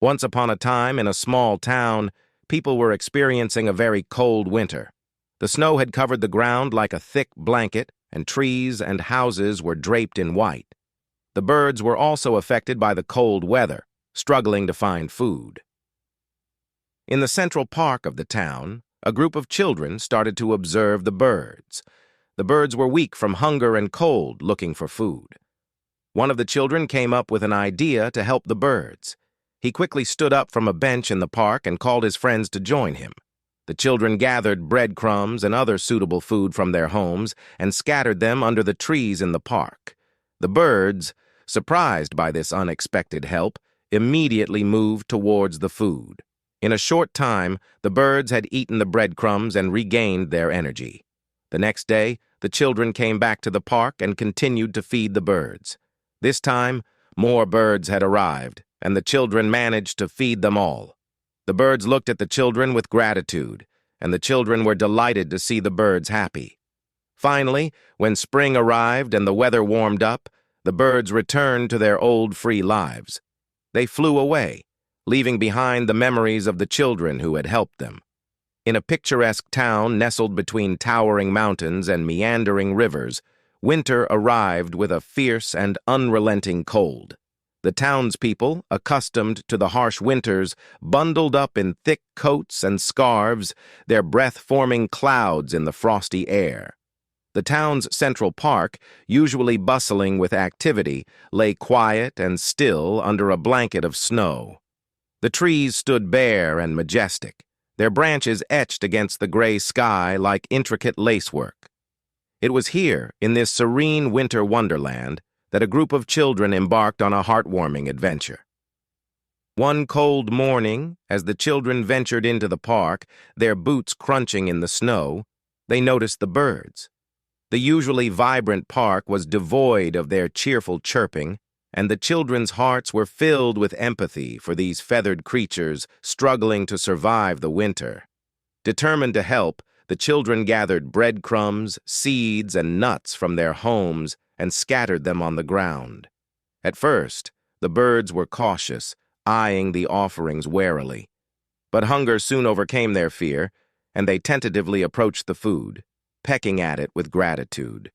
Once upon a time, in a small town, people were experiencing a very cold winter. The snow had covered the ground like a thick blanket, and trees and houses were draped in white. The birds were also affected by the cold weather, struggling to find food. In the central park of the town, a group of children started to observe the birds. The birds were weak from hunger and cold, looking for food. One of the children came up with an idea to help the birds. He quickly stood up from a bench in the park and called his friends to join him. The children gathered breadcrumbs and other suitable food from their homes and scattered them under the trees in the park. The birds, surprised by this unexpected help, immediately moved towards the food. In a short time, the birds had eaten the breadcrumbs and regained their energy. The next day, the children came back to the park and continued to feed the birds. This time, more birds had arrived, and the children managed to feed them all. The birds looked at the children with gratitude, and the children were delighted to see the birds happy. Finally, when spring arrived and the weather warmed up, the birds returned to their old free lives. They flew away, leaving behind the memories of the children who had helped them. In a picturesque town nestled between towering mountains and meandering rivers, winter arrived with a fierce and unrelenting cold. The townspeople, accustomed to the harsh winters, bundled up in thick coats and scarves, their breath forming clouds in the frosty air. The town's central park, usually bustling with activity, lay quiet and still under a blanket of snow. The trees stood bare and majestic, their branches etched against the gray sky like intricate lacework. It was here, in this serene winter wonderland, that a group of children embarked on a heartwarming adventure. One cold morning, as the children ventured into the park, their boots crunching in the snow, they noticed the birds. The usually vibrant park was devoid of their cheerful chirping, and the children's hearts were filled with empathy for these feathered creatures struggling to survive the winter. Determined to help, the children gathered breadcrumbs, seeds, and nuts from their homes and scattered them on the ground. At first, the birds were cautious, eyeing the offerings warily. But hunger soon overcame their fear, and they tentatively approached the food, pecking at it with gratitude.